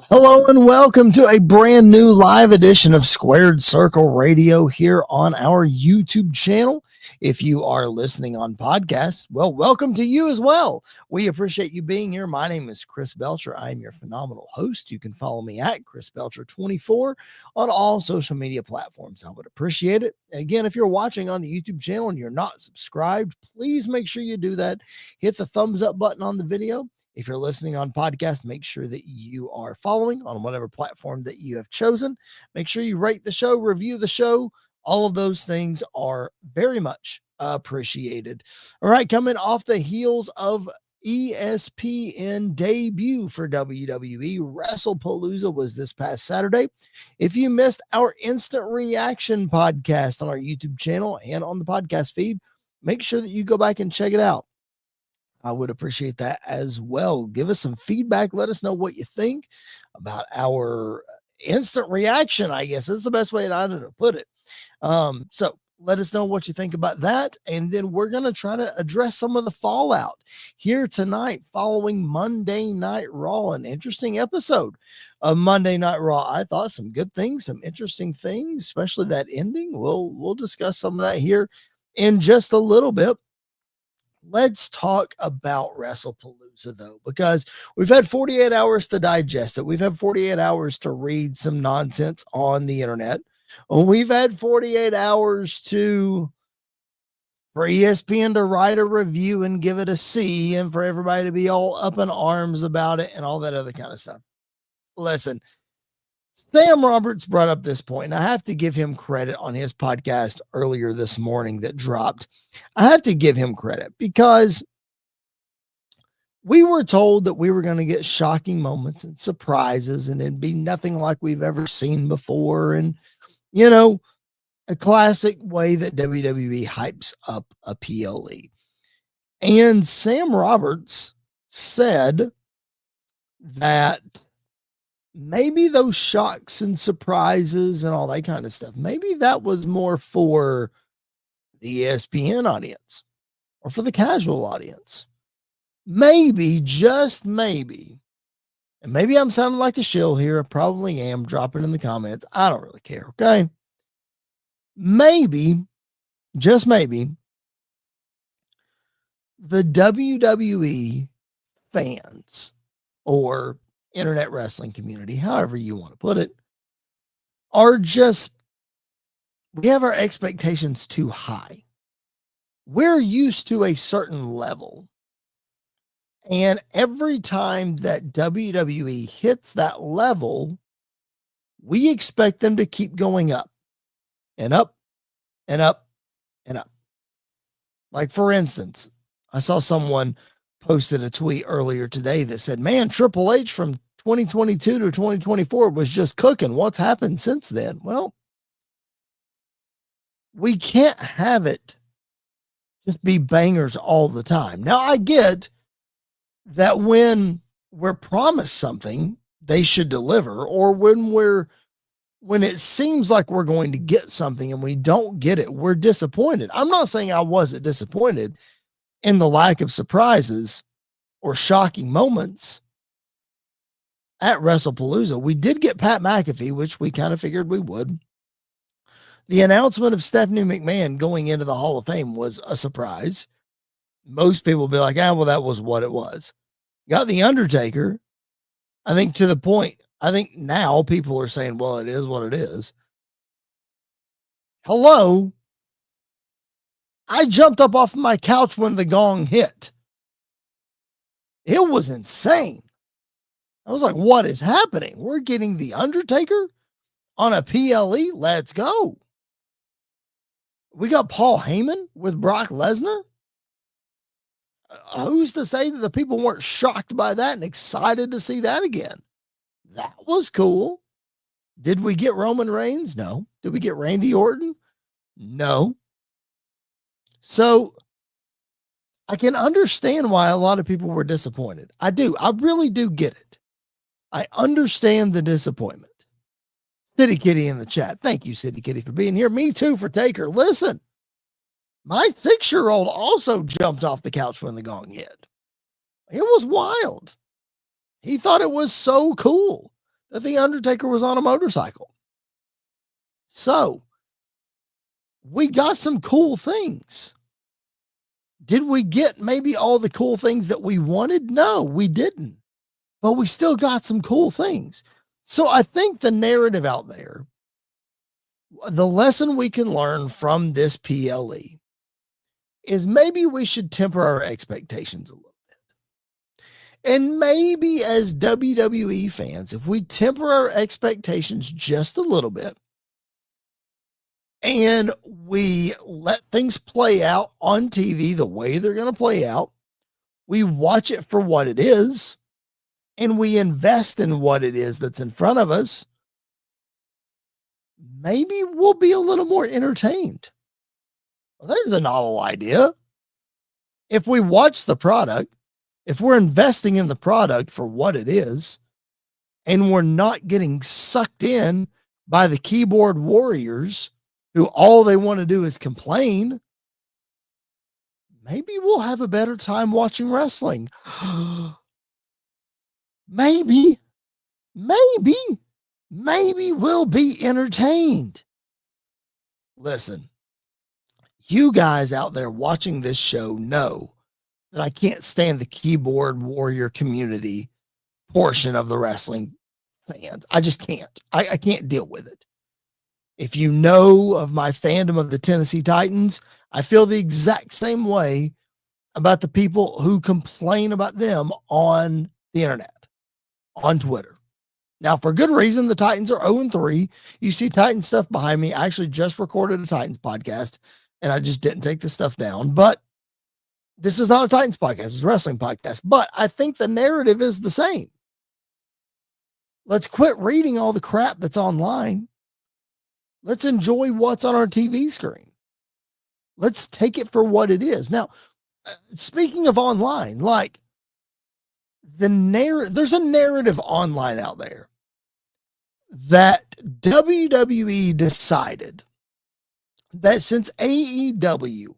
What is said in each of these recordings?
Hello and welcome to a brand new live edition of Squared Circle Radio here on our YouTube channel. If you are listening on podcasts, well, welcome to you as well. We appreciate you being here. My name is Chris Belcher. I am your phenomenal host. You can follow me at Chris Belcher24 on all social media platforms. I would appreciate it. Again, if you're watching on the YouTube channel and you're not subscribed, please make sure you do that. Hit the thumbs up button on the video. If you're listening on podcast, make sure that you are following on whatever platform that you have chosen. Make sure you rate the show, review the show. All of those things are very much appreciated. All right, coming off the heels of ESPN debut for WWE WrestlePalooza was this past Saturday. If you missed our instant reaction podcast on our YouTube channel and on the podcast feed, make sure that you go back and check it out. I would appreciate that as well. Give us some feedback. Let us know what you think about our instant reaction, I guess is the best way to put it. So let us know what you think about that. And then we're going to try to address some of the fallout here tonight following Monday Night Raw, an interesting episode of Monday Night Raw. I thought some good things, some interesting things, especially that ending. We'll discuss some of that here in just a little bit. Let's talk about WrestlePalooza, though, because we've had 48 hours to digest it. We've had 48 hours to read some nonsense on the internet. We've had 48 hours for ESPN to write a review and give it a C, and for everybody to be all up in arms about it and all that other kind of stuff. Listen, Sam Roberts brought up this point, and I have to give him credit on his podcast earlier this morning that dropped. I have to give him credit because we were told that we were going to get shocking moments and surprises, and it'd be nothing like we've ever seen before. And, you know, a classic way that WWE hypes up a PLE. And Sam Roberts said that maybe those shocks and surprises and all that kind of stuff, maybe that was more for the ESPN audience or for the casual audience. Maybe, just maybe, and maybe I'm sounding like a shill here. I probably am. Drop it in the comments. I don't really care, okay? Maybe, just maybe, the WWE fans or internet wrestling community, however you want to put it, we have our expectations too high. We're used to a certain level. And every time that WWE hits that level, we expect them to keep going up and up and up and up. Like, for instance, I saw someone posted a tweet earlier today that said, man, Triple H from 2022 to 2024 was just cooking. What's happened since then? Well, we can't have it just be bangers all the time. Now, I get that when we're promised something, they should deliver, or when it seems like we're going to get something and we don't get it, we're disappointed. I'm not saying I wasn't disappointed in the lack of surprises or shocking moments at WrestlePalooza. We did get Pat McAfee, which we kind of figured we would. The announcement of Stephanie McMahon going into the Hall of Fame was a surprise. Most people will be like, well, that was what it was. Got The Undertaker. I think to the point, I think now people are saying, well, it is what it is. Hello. I jumped up off my couch when the gong hit. It was insane. I was like, what is happening? We're getting The Undertaker on a PLE? Let's go. We got Paul Heyman with Brock Lesnar. Who's to say that the people weren't shocked by that and excited to see that again? That was cool. Did we get Roman Reigns? No. Did we get Randy Orton? No. So I can understand why a lot of people were disappointed. I do. I really do get it. I understand the disappointment. City Kitty in the chat. Thank you, City Kitty, for being here. Me too for Taker. Listen, my 6-year-old also jumped off the couch when the gong hit. It was wild. He thought it was so cool. that The Undertaker was on a motorcycle. So we got some cool things. Did we get maybe all the cool things that we wanted? No, we didn't. But we still got some cool things. So I think the narrative out there, the lesson we can learn from this PLE is maybe we should temper our expectations a little bit. And maybe as WWE fans, if we temper our expectations just a little bit and we let things play out on TV the way they're going to play out, we watch it for what it is, and we invest in what it is that's in front of us, maybe we'll be a little more entertained. Well, there's a novel idea. If we watch the product, if we're investing in the product for what it is, and we're not getting sucked in by the keyboard warriors who all they want to do is complain, maybe we'll have a better time watching wrestling. Maybe we'll be entertained. Listen, you guys out there watching this show know that I can't stand the keyboard warrior community portion of the wrestling fans. I just can't. I can't deal with it. If you know of my fandom of the Tennessee Titans, I feel the exact same way about the people who complain about them on the internet, on Twitter. Now, for good reason, the Titans are 0-3. You see Titans stuff behind me. I actually just recorded a Titans podcast, and I just didn't take the stuff down. But this is not a Titans podcast. It's a wrestling podcast. But I think the narrative is the same. Let's quit reading all the crap that's online. Let's enjoy what's on our TV screen. Let's take it for what it is. Now, speaking of online, like there's a narrative online out there that WWE decided that since AEW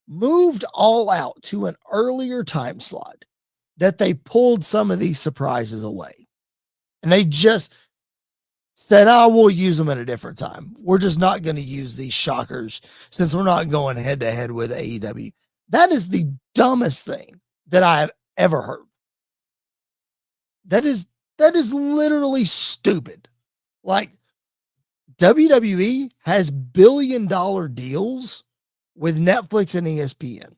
moved All Out to an earlier time slot, that they pulled some of these surprises away. And they just said, we'll use them at a different time. We're just not going to use these shockers since we're not going head to head with AEW. That is the dumbest thing that I have ever heard. That is literally stupid. Like, WWE has billion-dollar deals with Netflix and ESPN.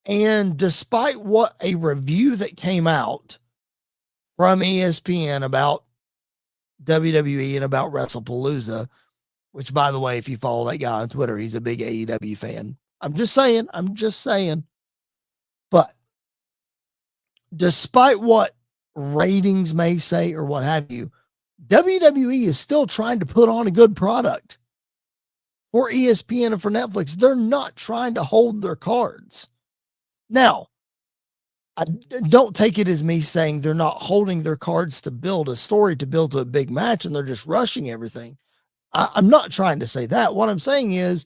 And despite what a review that came out from ESPN about WWE and about WrestlePalooza, which, by the way, if you follow that guy on Twitter, he's a big AEW fan. I'm just saying. But despite what ratings may say or what have you, WWE is still trying to put on a good product for ESPN and for Netflix. They're not trying to hold their cards. Now, I don't take it as me saying they're not holding their cards to build a story, to build to a big match, and they're just rushing everything. I'm not trying to say that. What I'm saying is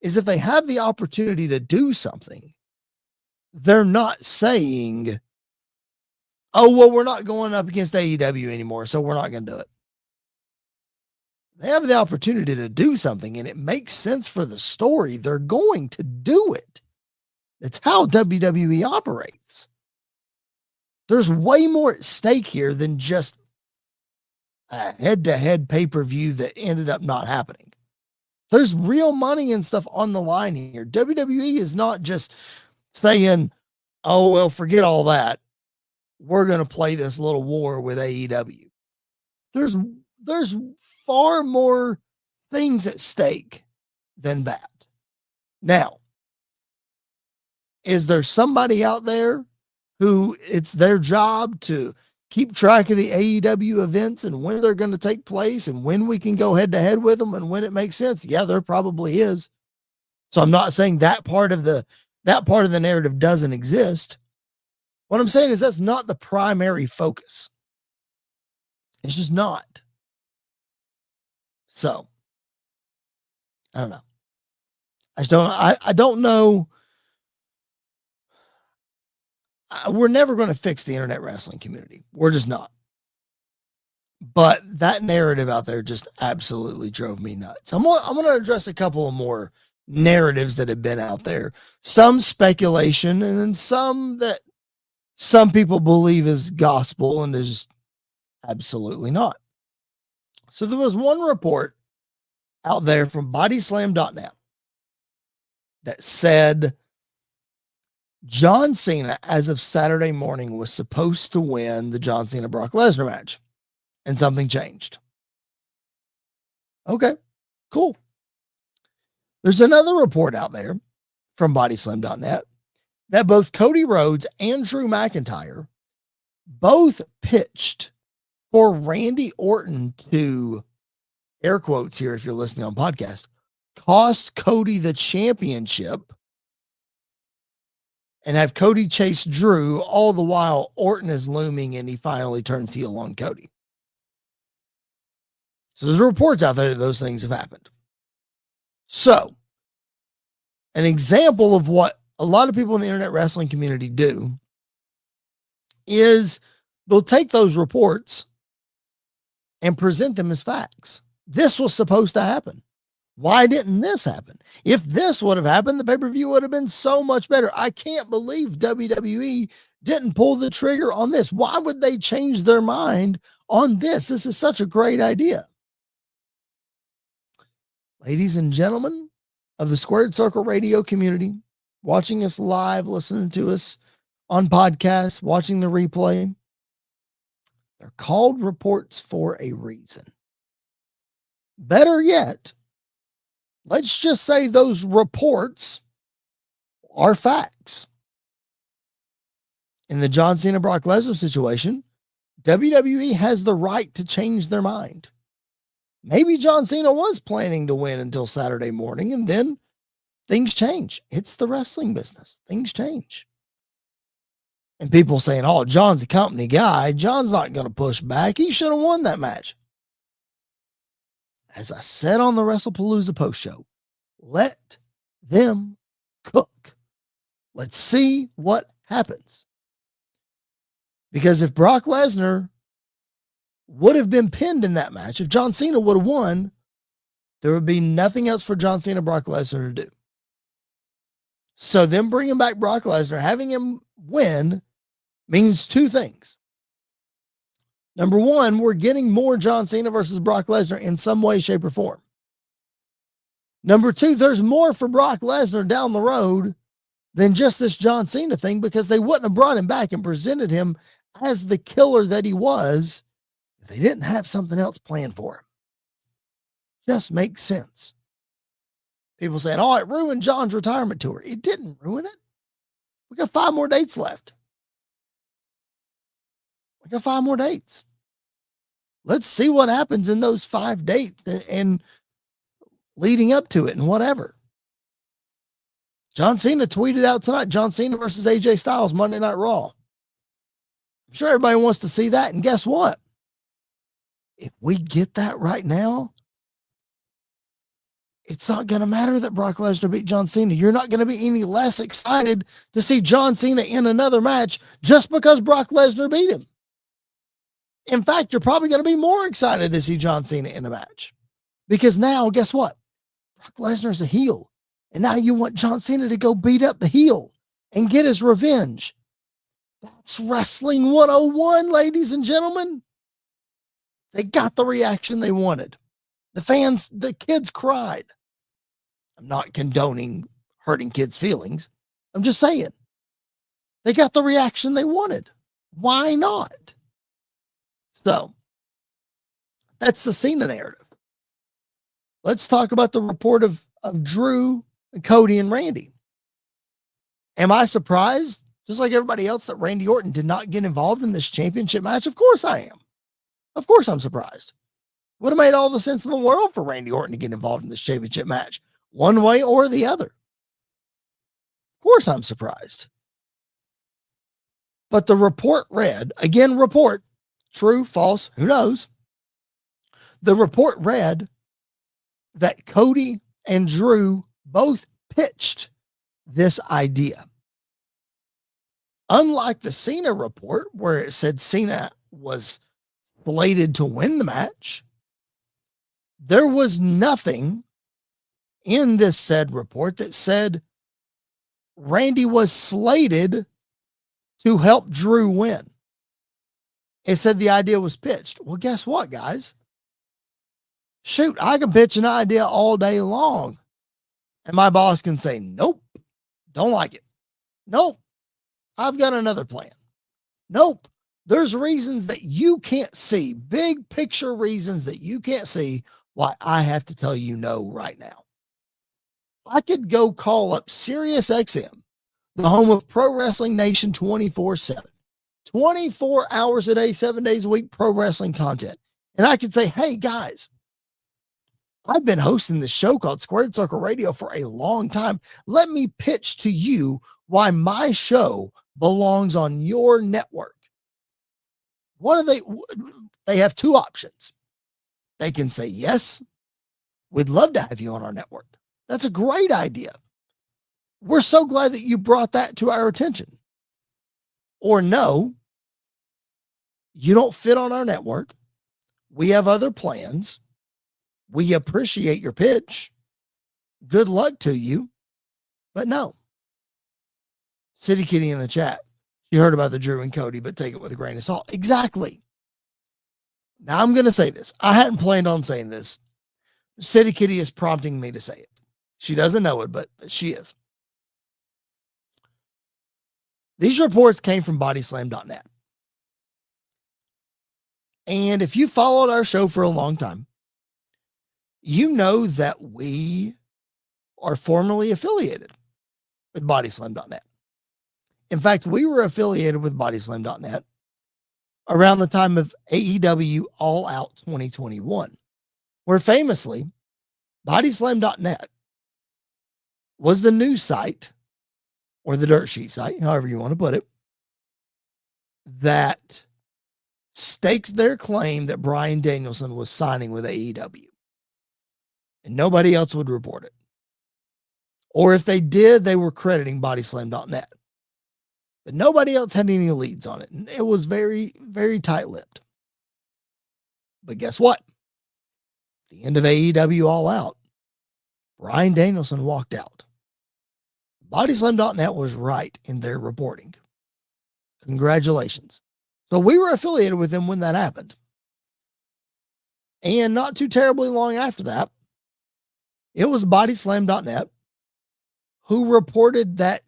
if they have the opportunity to do something, they're not saying, oh, well, we're not going up against AEW anymore, so we're not going to do it. They have the opportunity to do something, and it makes sense for the story. They're going to do it. It's how WWE operates. There's way more at stake here than just a head-to-head pay-per-view that ended up not happening. There's real money and stuff on the line here. WWE is not just saying, oh, well, forget all that. We're going to play this little war with AEW. There's far more things at stake than that. Now, is there somebody out there who it's their job to keep track of the AEW events and when they're going to take place and when we can go head to head with them and when it makes sense? Yeah, there probably is. So I'm not saying that part of the narrative doesn't exist. What I'm saying is that's not the primary focus. It's just not. So I don't know. I don't know. We're never going to fix the internet wrestling community. We're just not. But that narrative out there just absolutely drove me nuts. I'm going to address a couple of more narratives that have been out there. Some speculation, and then some that some people believe is gospel and is absolutely not. So there was one report out there from bodyslam.net that said John Cena, as of Saturday morning, was supposed to win the John Cena Brock Lesnar match, and something changed. Okay, cool. There's another report out there from bodyslam.net that both Cody Rhodes and Drew McIntyre both pitched for Randy Orton to, air quotes here if you're listening on podcast, cost Cody the championship and have Cody chase Drew, all the while Orton is looming and he finally turns heel on Cody. So there's reports out there that those things have happened. So an example of what a lot of people in the internet wrestling community do is they'll take those reports and present them as facts. This was supposed to happen. Why didn't this happen? If this would have happened, the pay-per-view would have been so much better. I can't believe WWE didn't pull the trigger on this. Why would they change their mind on this? This is such a great idea. Ladies and gentlemen of the Squared Circle Radio community, watching us live, listening to us on podcasts, watching the replay, they're called reports for a reason. Better yet, let's just say those reports are facts. In the John Cena Brock Lesnar situation, WWE has the right to change their mind. Maybe John Cena was planning to win until Saturday morning, and then things change. It's the wrestling business. Things change. And people saying, oh, John's a company guy. John's not going to push back. He should have won that match. As I said on the WrestlePalooza post show, let them cook. Let's see what happens. Because if Brock Lesnar would have been pinned in that match, if John Cena would have won, there would be nothing else for John Cena, Brock Lesnar to do. So them bringing back Brock Lesnar, having him win, means two things. Number one, we're getting more John Cena versus Brock Lesnar in some way, shape, or form. Number two, there's more for Brock Lesnar down the road than just this John Cena thing, because they wouldn't have brought him back and presented him as the killer that he was if they didn't have something else planned for him. Just makes sense. People saying, oh, it ruined John's retirement tour. It didn't ruin it. We got 5 more dates left. We got 5 more dates. Let's see what happens in those 5 dates and leading up to it and whatever. John Cena tweeted out tonight, John Cena versus AJ Styles, Monday Night Raw. I'm sure everybody wants to see that. And guess what? If we get that right now, it's not going to matter that Brock Lesnar beat John Cena. You're not going to be any less excited to see John Cena in another match just because Brock Lesnar beat him. In fact, you're probably going to be more excited to see John Cena in a match, because now, guess what? Brock Lesnar's a heel. And now you want John Cena to go beat up the heel and get his revenge. That's Wrestling 101, ladies and gentlemen. They got the reaction they wanted. The fans, the kids cried. I'm not condoning hurting kids' feelings. I'm just saying. They got the reaction they wanted. Why not? So, that's the Cena narrative. Let's talk about the report of Drew, Cody, and Randy. Am I surprised, just like everybody else, that Randy Orton did not get involved in this championship match? Of course I am. Of course I'm surprised. Would have made all the sense in the world for Randy Orton to get involved in this championship match, one way or the other. Of course I'm surprised. But the report read, again, report, true, false, who knows? The report read that Cody and Drew both pitched this idea. Unlike the Cena report, where it said Cena was slated to win the match. There was nothing in this said report that said Randy was slated to help Drew win. It said the idea was pitched. Well, guess what, guys? Shoot, I can pitch an idea all day long, and my boss can say, nope, don't like it. Nope, I've got another plan. Nope, there's reasons that you can't see, big picture reasons that you can't see why I have to tell you no right now. I could go call up Sirius XM, the home of Pro Wrestling Nation 24/7, 24 hours a day, 7 days a week, pro wrestling content. And I could say, hey guys, I've been hosting this show called Squared Circle Radio for a long time. Let me pitch to you why my show belongs on your network. What are they? They have two options. They can say, yes, we'd love to have you on our network. That's a great idea. We're so glad that you brought that to our attention. Or no, you don't fit on our network. We have other plans. We appreciate your pitch. Good luck to you. But no. City Kitty in the chat. You heard about the Drew and Cody, but take it with a grain of salt. Exactly. Now I'm going to say this. I hadn't planned on saying this. City Kitty is prompting me to say it. She doesn't know it, but she is. These reports came from bodyslam.net. And if you followed our show for a long time, you know that we are formally affiliated with bodyslam.net. In fact, we were affiliated with bodyslam.net around the time of AEW All Out 2021, where famously bodyslam.net was the news site, or the dirt sheet site, however you want to put it, that staked their claim that Bryan Danielson was signing with AEW. And nobody else would report it. Or if they did, they were crediting bodyslam.net. But nobody else had any leads on it. And it was very, very tight-lipped. But guess what? At the end of AEW All Out, Bryan Danielson walked out. Bodyslam.net was right in their reporting. Congratulations. So we were affiliated with them when that happened. And not too terribly long after that, it was bodyslam.net who reported that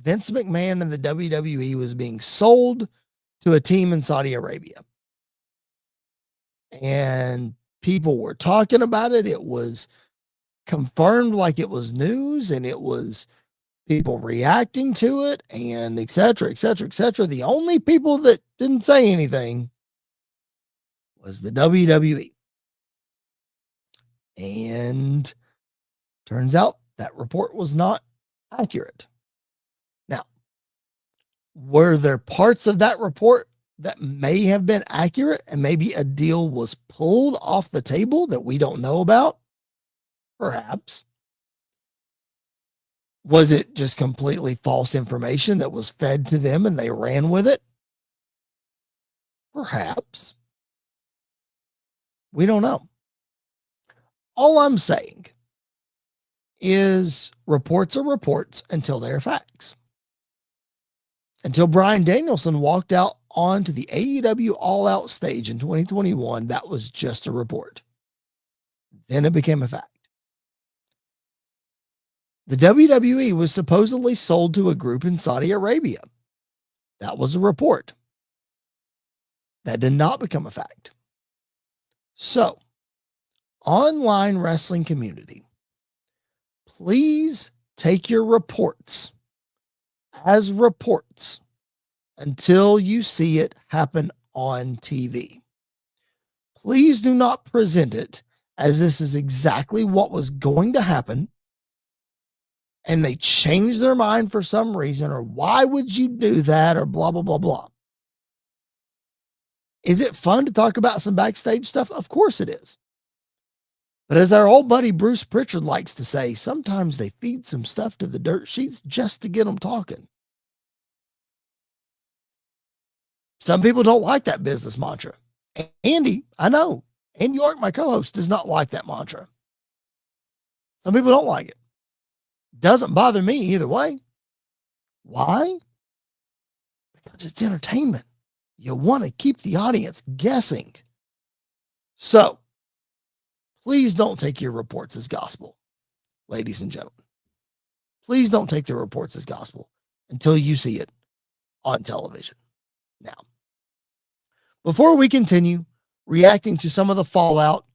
Vince McMahon and the WWE was being sold to a team in Saudi Arabia. And people were talking about it. It was confirmed like it was news, and it was people reacting to it, and et cetera, et cetera, et cetera. The only people that didn't say anything was the WWE. And turns out that report was not accurate. Now, were there parts of that report that may have been accurate and maybe a deal was pulled off the table that we don't know about? Perhaps. Was it just completely false information that was fed to them and they ran with it? Perhaps. We don't know. All I'm saying is reports are reports until they're facts. Until Bryan Danielson walked out onto the AEW All Out stage in 2021, that was just a report. Then it became a fact. The WWE was supposedly sold to a group in Saudi Arabia. That was a report. That did not become a fact. So, online wrestling community, please take your reports as reports until you see it happen on TV. Please do not present it as this is exactly what was going to happen, and they changed their mind for some reason, or why would you do that, or blah, blah, blah, blah. Is it fun to talk about some backstage stuff? Of course it is. But as our old buddy Bruce Pritchard likes to say, sometimes they feed some stuff to the dirt sheets just to get them talking. Some people don't like that business mantra. Andy, I know, Andy York, my co-host, does not like that mantra. Some people don't like it. Doesn't bother me either way. Why? Because it's entertainment. You want to keep the audience guessing. So please don't take your reports as gospel, ladies and gentlemen. Please don't take the reports as gospel until you see it on television. Now, before we continue reacting to some of the fallout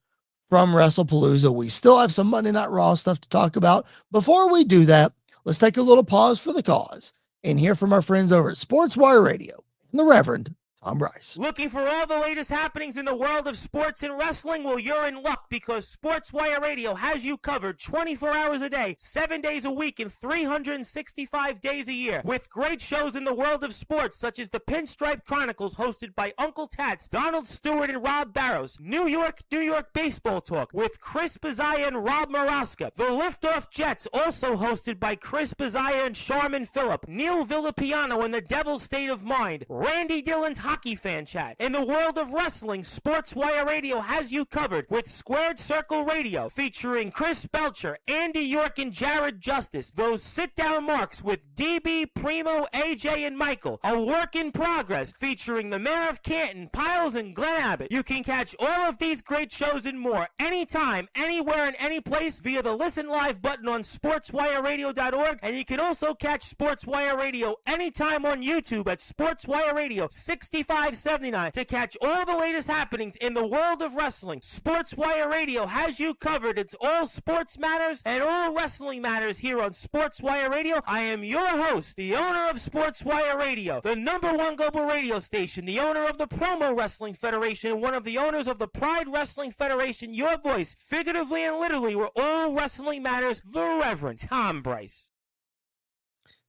from WrestlePalooza, we still have some Monday Night Raw stuff to talk about. Before we do that, let's take a little pause for the cause and hear from our friends over at SportsWire Radio and the Reverend Tom Bryce. Looking for all the latest happenings in the world of sports and wrestling? Well, you're in luck because SportsWire Radio has you covered 24 hours a day, 7 days a week, and 365 days a year. With great shows in the world of sports such as the Pinstripe Chronicles hosted by Uncle Tats, Donald Stewart, and Rob Barrows. New York Baseball Talk with Chris Bazaya and Rob Maraska. The Liftoff Jets also hosted by Chris Bazaya and Sharman Phillip. Neil Villapiano and the Devil's State of Mind. Randy Dillon's Hockey Fan Chat. In the world of wrestling, SportsWire Radio has you covered with Squared Circle Radio featuring Chris Belcher, Andy York, and Jared Justice. Those sit-down marks with DB, Primo, AJ, and Michael. A work in progress featuring the Mayor of Canton, Piles, and Glenn Abbott. You can catch all of these great shows and more anytime, anywhere, and any place via the Listen Live button on SportsWireRadio.org, and you can also catch SportsWire Radio anytime on YouTube at SportsWire Radio 6579 to catch all the latest happenings in the world of wrestling. SportsWire Radio has you covered. It's all sports matters and all wrestling matters here on SportsWire Radio. I am your host, the owner of SportsWire Radio, the #1 global radio station, the owner of the Promo Wrestling Federation, and one of the owners of the Pride Wrestling Federation. Your voice, figuratively and literally, where all wrestling matters, the Reverend Tom Bryce.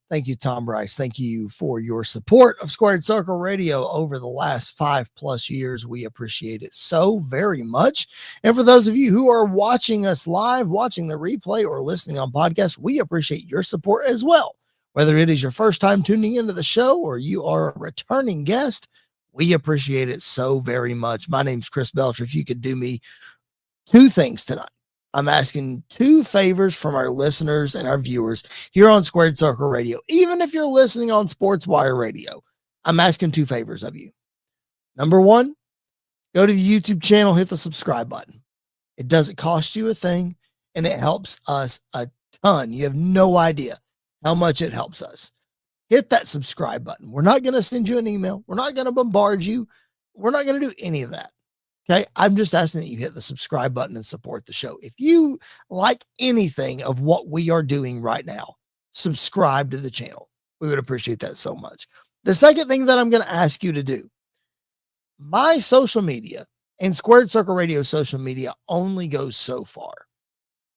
Thank you, Tom Bryce. Thank you for your support of Squared Circle Radio over the last 5+ years. We appreciate it so very much. And for those of you who are watching us live, watching the replay, or listening on podcast, we appreciate your support as well. Whether it is your first time tuning into the show or you are a returning guest, we appreciate it so very much. My name's Chris Belcher. If you could do me 2 things tonight. I'm asking 2 favors from our listeners and our viewers here on Squared Circle Radio. Even if you're listening on SportsWire Radio, I'm asking 2 favors of you. Number 1, go to the YouTube channel, hit the subscribe button. It doesn't cost you a thing, and it helps us a ton. You have no idea how much it helps us. Hit that subscribe button. We're not going to send you an email. We're not going to bombard you. We're not going to do any of that. Okay, I'm just asking that you hit the subscribe button and support the show. If you like anything of what we are doing right now, subscribe to the channel. We would appreciate that so much. The second thing that I'm going to ask you to do, my social media and Squared Circle Radio social media only goes so far.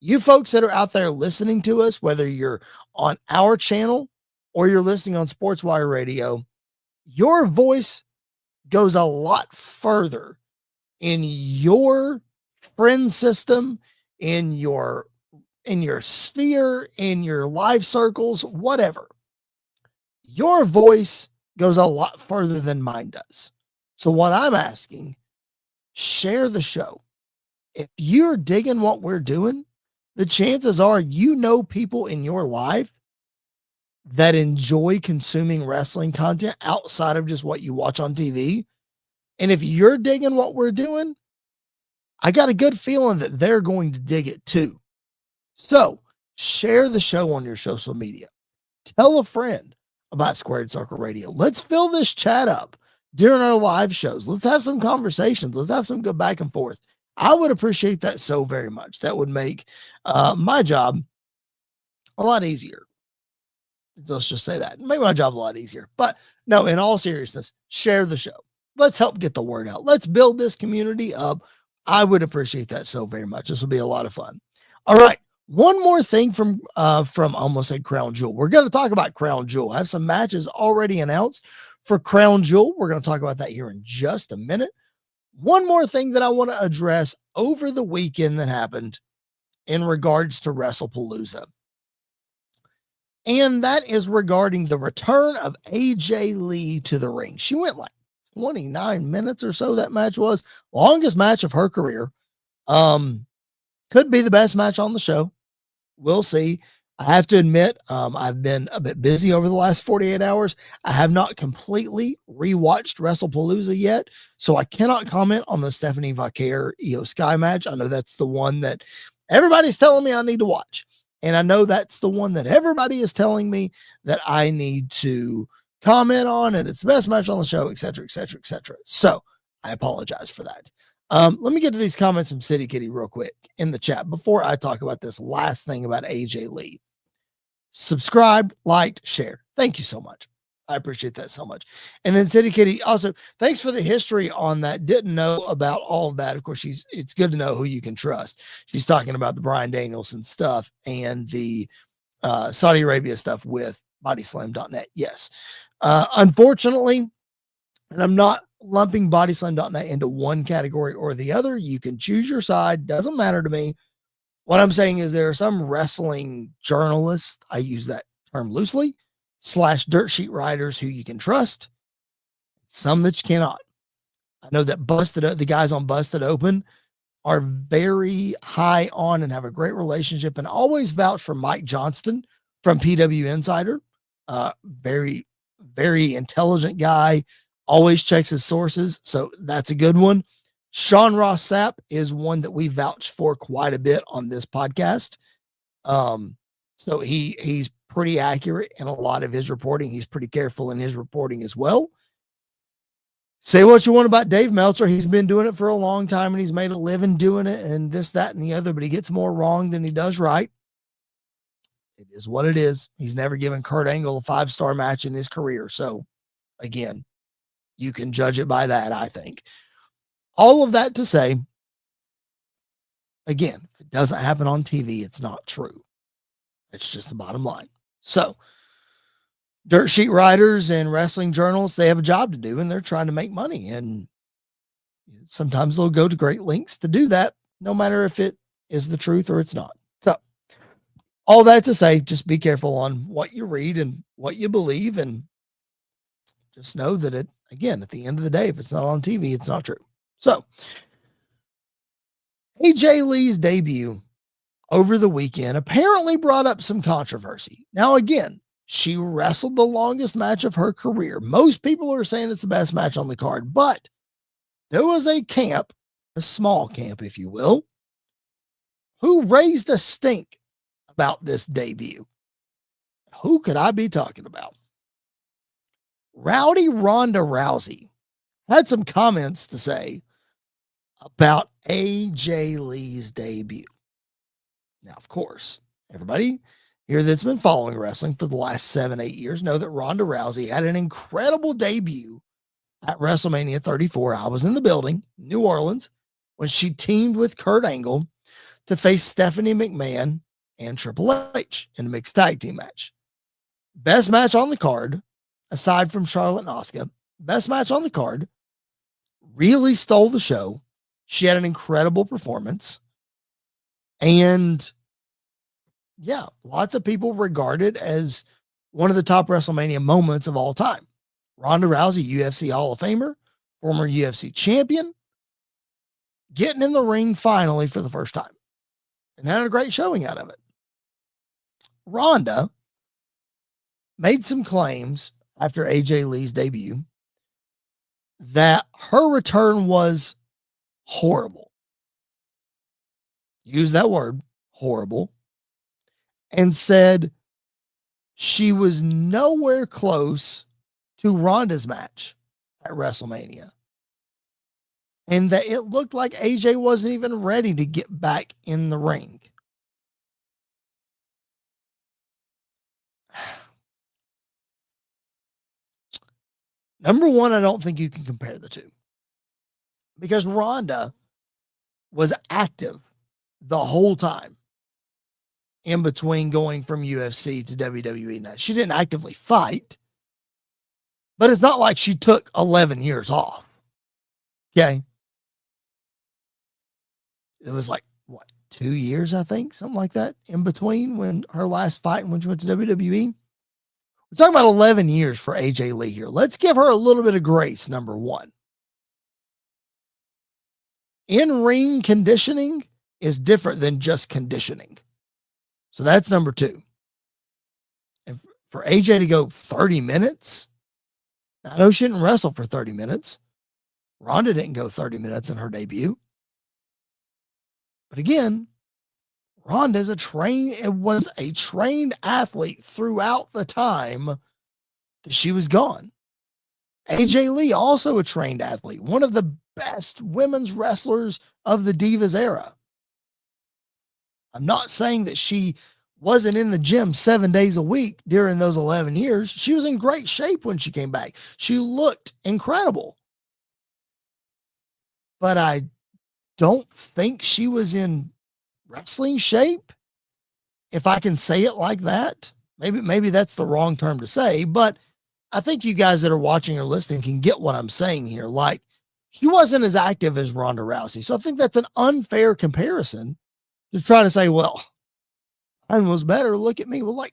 You folks that are out there listening to us, whether you're on our channel or you're listening on SportsWire Radio, your voice goes a lot further in your friend system, in your sphere, in your live circles, whatever. Your voice goes a lot further than mine does. So what I'm asking, share the show. If you're digging what we're doing, the chances are you know people in your life that enjoy consuming wrestling content outside of just what you watch on TV. And if you're digging what we're doing, I got a good feeling that they're going to dig it too. So share the show on your social media. Tell a friend about Squared Circle Radio. Let's fill this chat up during our live shows. Let's have some conversations. Let's have some good back and forth. I would appreciate that so very much. That would make my job a lot easier. Let's just say that. Make my job a lot easier. But no, in all seriousness, share the show. Let's help get the word out. Let's build this community up. I would appreciate that so very much. This will be a lot of fun. All right. One more thing from almost said Crown Jewel. We're going to talk about Crown Jewel. I have some matches already announced for Crown Jewel. We're going to talk about that here in just a minute. One more thing that I want to address over the weekend that happened in regards to WrestlePalooza. And that is regarding the return of AJ Lee to the ring. She went like 29 minutes or so that match was. Longest match of her career. Could be the best match on the show. We'll see. I have to admit, I've been a bit busy over the last 48 hours. I have not completely rewatched WrestlePalooza yet, so I cannot comment on the Stephanie Vaquer Io Sky match. I know that's the one that everybody's telling me I need to watch. And I know that's the one that everybody is telling me that I need to comment on, and it's the best match on the show, etc., etc., etc. So I apologize for that. Let me get to these comments from City Kitty real quick in the chat before I talk about this last thing about AJ Lee. Subscribed, liked, shared. Thank you so much. I appreciate that so much. And then City Kitty, also, thanks for the history on that. Didn't know about all of that. Of course, it's good to know who you can trust. She's talking about the Bryan Danielson stuff and the Saudi Arabia stuff with bodyslam.net. Yes. Unfortunately, and I'm not lumping bodyslam.net into one category or the other. You can choose your side. Doesn't matter to me. What I'm saying is there are some wrestling journalists, I use that term loosely, / dirt sheet writers who you can trust, some that you cannot. I know that the guys on Busted Open are very high on and have a great relationship and always vouch for Mike Johnston from PW Insider. Very, very intelligent guy. Always checks his sources, so that's a good one. Sean Ross Sapp is one that we vouch for quite a bit on this podcast. So he's pretty accurate in a lot of his reporting. He's pretty careful in his reporting as well. Say what you want about Dave Meltzer. He's been doing it for a long time and he's made a living doing it and this, that, and the other, but he gets more wrong than he does right. It is what it is. He's never given Kurt Angle a 5-star match in his career. So again, you can judge it by that, I think. All of that to say, again, if it doesn't happen on TV, it's not true. It's just the bottom line. So, dirt sheet writers and wrestling journalists, they have a job to do and they're trying to make money. And sometimes they'll go to great lengths to do that, no matter if it is the truth or it's not. So, all that to say, just be careful on what you read and what you believe. And just know that at the end of the day, if it's not on TV, it's not true. So, AJ Lee's debut over the weekend apparently brought up some controversy. Now, again, she wrestled the longest match of her career. Most people are saying it's the best match on the card, but there was a camp, a small camp, if you will, who raised a stink about this debut. Who could I be talking about? Rowdy Ronda Rousey had some comments to say about AJ Lee's debut. Now, of course, everybody here that's been following wrestling for the last 7-8 years know that Ronda Rousey had an incredible debut at WrestleMania 34. I was in the building, New Orleans, when she teamed with Kurt Angle to face Stephanie McMahon and Triple H in a mixed tag team match. Best match on the card, aside from Charlotte and Asuka, best match on the card, really stole the show. She had an incredible performance. And yeah, lots of people regard it as one of the top WrestleMania moments of all time. Ronda Rousey, UFC Hall of Famer, former UFC champion, getting in the ring finally for the first time and had a great showing out of it. Ronda made some claims after AJ Lee's debut that her return was horrible. Use that word, horrible, and said she was nowhere close to Ronda's match at WrestleMania. And that it looked like AJ wasn't even ready to get back in the ring. Number one, I don't think you can compare the two. Because Ronda was active the whole time in between going from UFC to WWE. Now, she didn't actively fight, but it's not like she took 11 years off. Okay. It was like, 2 years, I think, something like that, in between when her last fight and when she went to WWE. We're talking about 11 years for AJ Lee here. Let's give her a little bit of grace, number one. In-ring conditioning is different than just conditioning. So that's number two. And for AJ to go 30 minutes, I know she didn't wrestle for 30 minutes. Ronda didn't go 30 minutes in her debut. But again, Ronda was a trained athlete throughout the time that she was gone. AJ Lee, also a trained athlete, one of the best women's wrestlers of the Divas era. I'm not saying that she wasn't in the gym 7 days a week during those 11 years. She was in great shape when she came back. She looked incredible. But I don't think she was in wrestling shape, if I can say it like that. Maybe that's the wrong term to say, but I think you guys that are watching or listening can get what I'm saying here. Like, she wasn't as active as Ronda Rousey. So I think that's an unfair comparison to try to say, well, mine was better. Look at me. Well, like,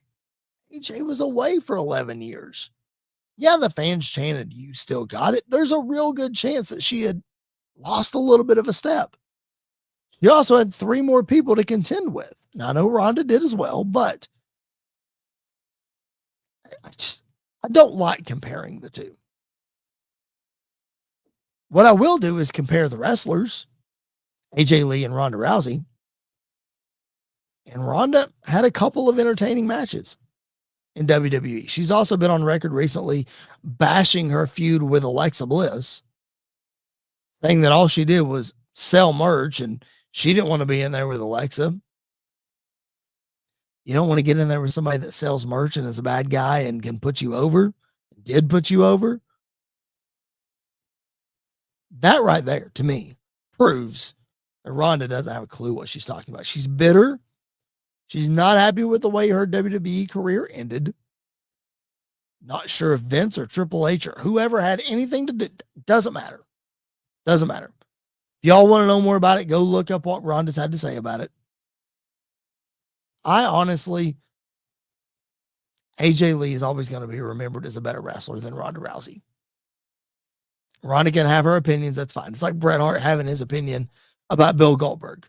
AJ was away for 11 years. Yeah, the fans chanted, "You still got it." There's a real good chance that she had lost a little bit of a step. You also had 3 more people to contend with. Now, I know Ronda did as well, but I don't like comparing the two. What I will do is compare the wrestlers, AJ Lee and Ronda Rousey. And Ronda had a couple of entertaining matches in WWE. She's also been on record recently bashing her feud with Alexa Bliss, saying that all she did was sell merch and she didn't want to be in there with Alexa. You don't want to get in there with somebody that sells merch and is a bad guy and can put you over, did put you over. That right there, to me, proves that Ronda doesn't have a clue what she's talking about. She's bitter. She's not happy with the way her WWE career ended. Not sure if Vince or Triple H or whoever had anything to do. Doesn't matter. Doesn't matter. If y'all want to know more about it, go look up what Ronda's had to say about it. I honestly, AJ Lee is always going to be remembered as a better wrestler than Ronda Rousey. Ronda can have her opinions. That's fine. It's like Bret Hart having his opinion about Bill Goldberg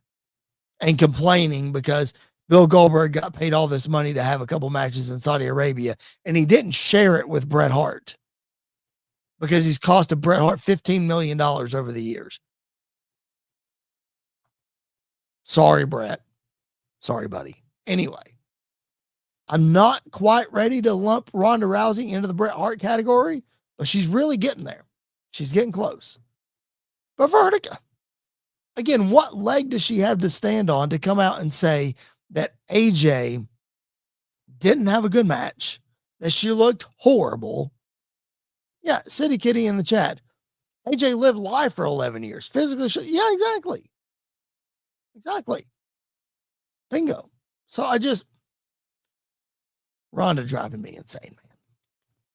and complaining because Bill Goldberg got paid all this money to have a couple matches in Saudi Arabia, and he didn't share it with Bret Hart because he's costed Bret Hart $15 million over the years. Sorry, Bret. Sorry, buddy. Anyway, I'm not quite ready to lump Ronda Rousey into the Bret Hart category, but she's really getting there. She's getting close. But for her to, again, what leg does she have to stand on to come out and say that AJ didn't have a good match, that she looked horrible? Yeah, City Kitty in the chat. AJ lived life for 11 years. Physically, yeah, exactly. Exactly. Bingo. So Ronda driving me insane, man.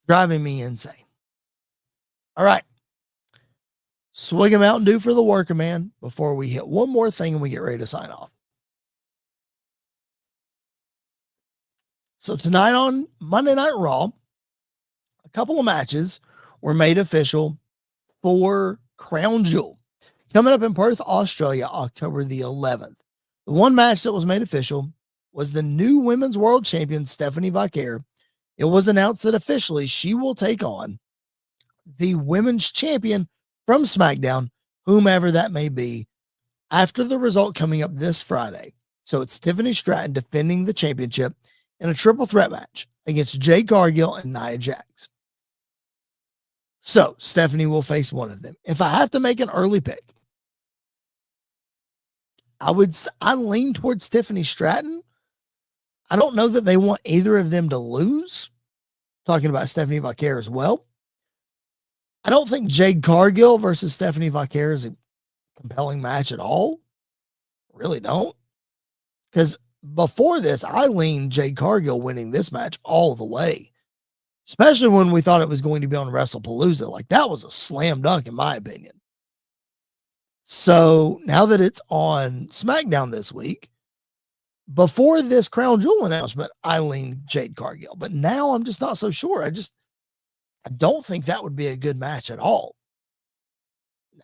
Driving me insane. All right. Swig a Mountain Dew for the working man before we hit one more thing and we get ready to sign off. So tonight on Monday Night Raw, a couple of matches were made official for Crown Jewel. Coming up in Perth, Australia, October the 11th. The one match that was made official was the new Women's World Champion, Stephanie Vaquer. It was announced that officially she will take on the Women's Champion from SmackDown, whomever that may be, after the result coming up this Friday. So it's Tiffany Stratton defending the championship in a triple threat match against Jade Cargill and Nia Jax. So Stephanie will face one of them. If I have to make an early pick, I lean towards Tiffany Stratton. I don't know that they want either of them to lose. Talking about Stephanie Vaquer as well. I don't think Jade Cargill versus Stephanie Vaquer is a compelling match at all. Really don't. Because before this, I leaned Jade Cargill winning this match all the way. Especially when we thought it was going to be on WrestlePalooza. Like, that was a slam dunk in my opinion. So now that it's on SmackDown this week, Before this crown jewel announcement, I leaned Jade Cargill, but now I'm just not so sure. I don't think that would be a good match at all.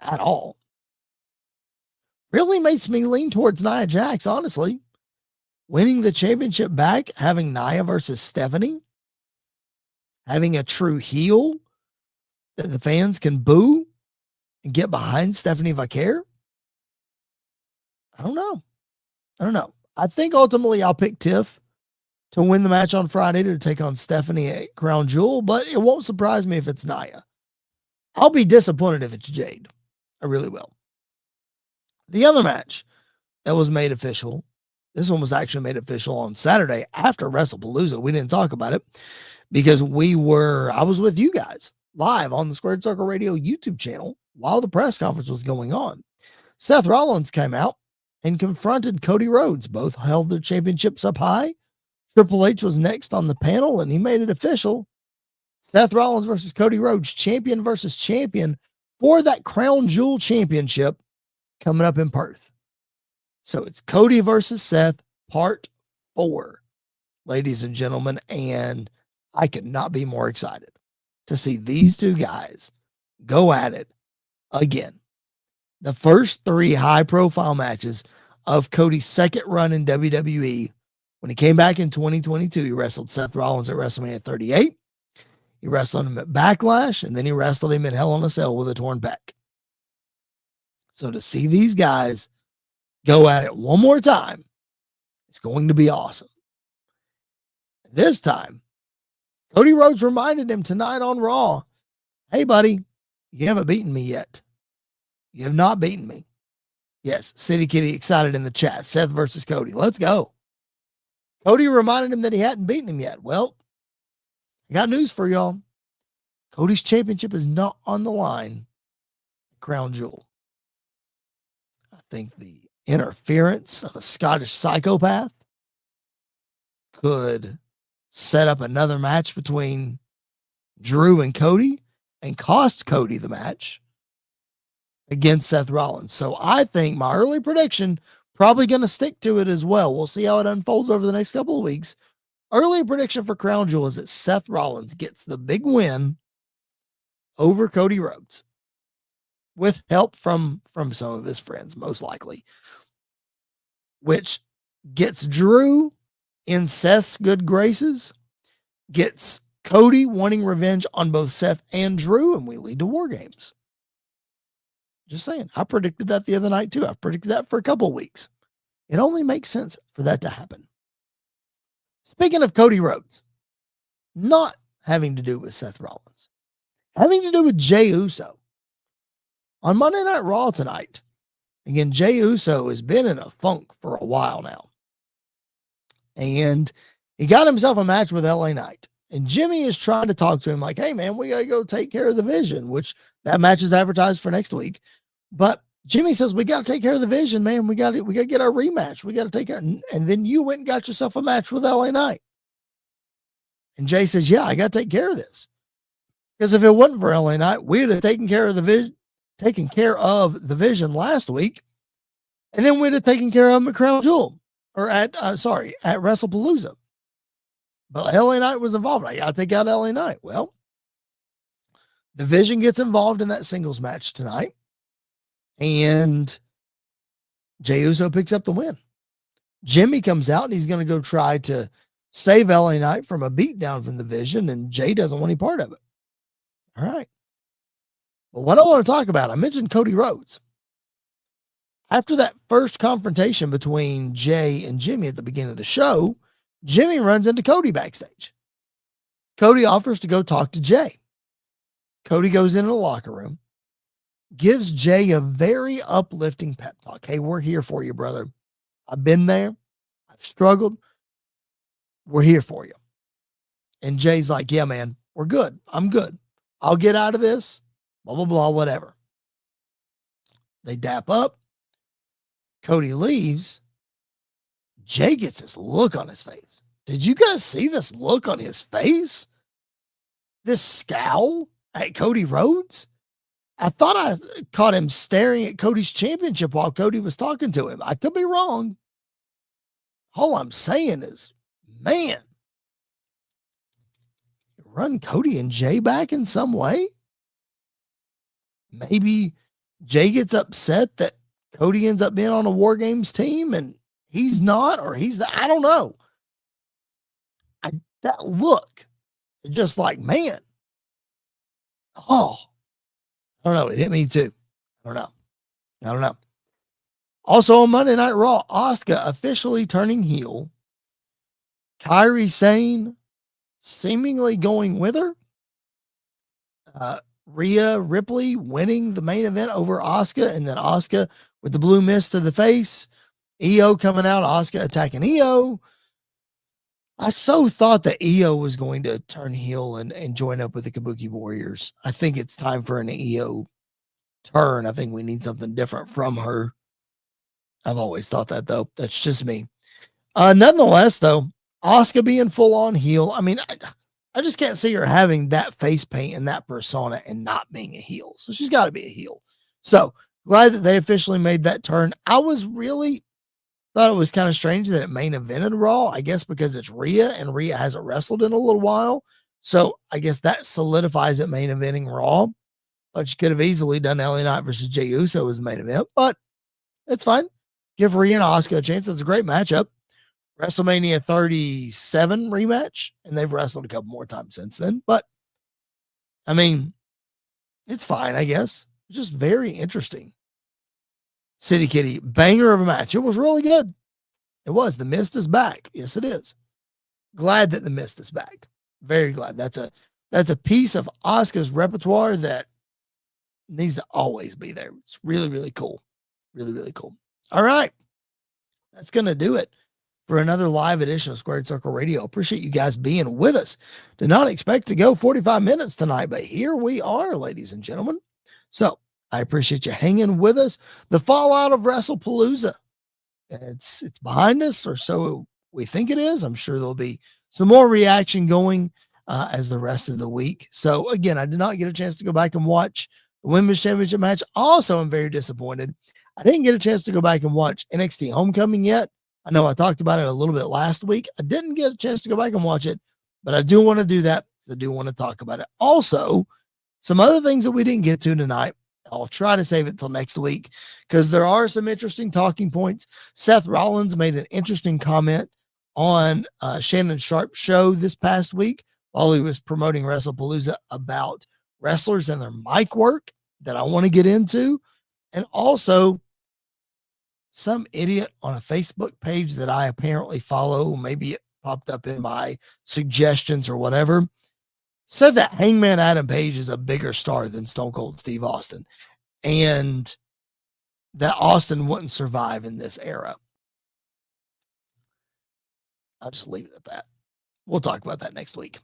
At all. Really makes me lean towards Nia Jax, honestly. Winning the championship back, having Nia versus Stephanie, having a true heel that the fans can boo and get behind Stephanie Vaquer. I don't know. I think ultimately I'll pick Tiff to win the match on Friday to take on Stephanie at Crown Jewel, but it won't surprise me if it's Nia. I'll be disappointed if it's Jade. I really will. The other match that was made official, this one was actually made official on Saturday after WrestlePalooza. We didn't talk about it because I was with you guys live on the Squared Circle Radio YouTube channel while the press conference was going on. Seth Rollins came out and confronted Cody Rhodes. Both held their championships up high. Triple H was next on the panel, and he made it official. Seth Rollins versus Cody Rhodes, champion versus champion for that Crown Jewel Championship coming up in Perth. So it's Cody versus Seth, part 4, ladies and gentlemen, and I could not be more excited to see these two guys go at it again. The first 3 high-profile matches of Cody's second run in WWE. When he came back in 2022, he wrestled Seth Rollins at WrestleMania 38. He wrestled him at Backlash, and then he wrestled him at Hell in a Cell with a torn pec. So to see these guys go at it one more time, it's going to be awesome. This time, Cody Rhodes reminded him tonight on Raw, hey, buddy, you haven't beaten me yet. You have not beaten me. Yes, City Kitty excited in the chat. Seth versus Cody. Let's go. Cody reminded him that he hadn't beaten him yet. Well, I got news for y'all. Cody's championship is not on the line. Crown Jewel. I think the interference of a Scottish psychopath could set up another match between Drew and Cody and cost Cody the match against Seth Rollins. So I think my early prediction, probably going to stick to it as well. We'll see how it unfolds over the next couple of weeks. Early prediction for Crown Jewel is that Seth Rollins gets the big win over Cody Rhodes with help from some of his friends, most likely, which gets Drew in Seth's good graces, gets Cody wanting revenge on both Seth and Drew, and we lead to War Games. Just saying. I predicted that the other night too. I've predicted that for a couple of weeks. It only makes sense for that to happen. Speaking of Cody Rhodes, not having to do with Seth Rollins, having to do with Jey Uso. On Monday Night Raw tonight, again, Jey Uso has been in a funk for a while now. And he got himself a match with LA Knight. And Jimmy is trying to talk to him like, hey, man, we got to go take care of the Vision, which that match is advertised for next week. But Jimmy says, we got to take care of the Vision, man. We got to get our rematch. We got to take care. And then you went and got yourself a match with LA Knight. And Jay says, yeah, I got to take care of this. Because if it wasn't for LA Knight, we'd have taken care of the Vision last week. And then we'd have taken care of him at Crown Jewel or at WrestlePalooza. But LA Knight was involved. I got to take out LA Knight. Well, the Vision gets involved in that singles match tonight. And Jey Uso picks up the win. Jimmy comes out and he's going to go try to save LA Knight from a beatdown from the Vision. And Jay doesn't want any part of it. All right. Well, what I want to talk about, I mentioned Cody Rhodes. After that first confrontation between Jay and Jimmy at the beginning of the show, Jimmy runs into Cody backstage. Cody offers to go talk to Jay. Cody goes into the locker room, gives Jay a very uplifting pep talk. Hey, we're here for you, brother. I've been there. I've struggled. We're here for you. And Jay's like, yeah, man, we're good. I'm good. I'll get out of this. Blah, blah, blah, whatever. They dap up. Cody leaves. Jay gets this look on his face. Did you guys see this look on his face? This scowl at Cody Rhodes? I thought I caught him staring at Cody's championship while Cody was talking to him. I could be wrong. All I'm saying is, man, run Cody and Jay back in some way. Maybe Jay gets upset that Cody ends up being on a War Games team and he's not, or I don't know. That look, just like, man, oh, I don't know. It hit me too. I don't know. Also on Monday Night Raw, Asuka officially turning heel. Kairi Sane seemingly going with her. Rhea Ripley winning the main event over Asuka, and then Asuka with the blue mist to the face. Io coming out, Asuka attacking Io. I so thought that Io was going to turn heel and join up with the Kabuki Warriors. I think it's time for an Io turn. I think we need something different from her. I've always thought that, though. That's just me. Nonetheless, though, Asuka being full on heel. I mean, I just can't see her having that face paint and that persona and not being a heel. So she's got to be a heel. So glad that they officially made that turn. I was really thought it was kind of strange that it main evented Raw, I guess because it's Rhea and Rhea hasn't wrestled in a little while. So I guess that solidifies it main eventing Raw. But you could have easily done LA Knight versus Jey Uso as the main event, but it's fine. Give Rhea and Asuka a chance. It's a great matchup. WrestleMania 37 rematch, and they've wrestled a couple more times since then. But I mean, it's fine, I guess. It's just very interesting. City Kitty, banger of a match. It was really good. It was. The Mist is back. Yes, it is. Glad that the Mist is back. Very glad. That's a piece of Asuka's repertoire that needs to always be there. It's really, really cool. Really, really cool. All right. That's going to do it for another live edition of Squared Circle Radio. Appreciate you guys being with us. Did not expect to go 45 minutes tonight, but here we are, ladies and gentlemen. So I appreciate you hanging with us. The fallout of WrestlePalooza, it's behind us, or so we think it is. I'm sure there'll be some more reaction going as the rest of the week. So again, I did not get a chance to go back and watch the Women's Championship match. Also, I'm very disappointed. I didn't get a chance to go back and watch NXT Homecoming yet. I know I talked about it a little bit last week. I didn't get a chance to go back and watch it, but I do want to do that because I do want to talk about it. Also, some other things that we didn't get to tonight. I'll try to save it till next week because there are some interesting talking points. Seth Rollins made an interesting comment on Shannon Sharp's show this past week while he was promoting WrestlePalooza about wrestlers and their mic work that I want to get into. And also, some idiot on a Facebook page that I apparently follow, maybe it popped up in my suggestions or whatever, said that Hangman Adam Page is a bigger star than Stone Cold Steve Austin and that Austin wouldn't survive in this era. I'll just leave it at that. We'll talk about that next week.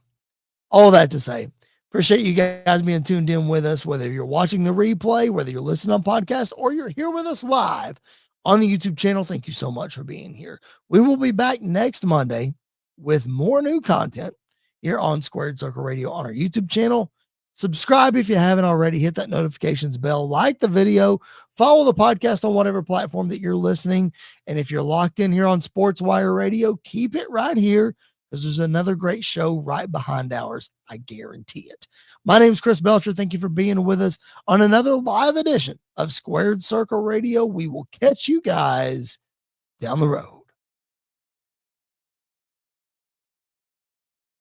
All that to say, appreciate you guys being tuned in with us, whether you're watching the replay, whether you're listening on podcast, or you're here with us live on the YouTube channel. Thank you so much for being here. We will be back next Monday with more new content here on Squared Circle Radio on our YouTube channel. Subscribe if you haven't already. Hit that notifications bell. Like the video. Follow the podcast on whatever platform that you're listening. And if you're locked in here on Sports Wire Radio, keep it right here because there's another great show right behind ours. I guarantee it. My name's Chris Belcher. Thank you for being with us on another live edition of Squared Circle Radio. We will catch you guys down the road.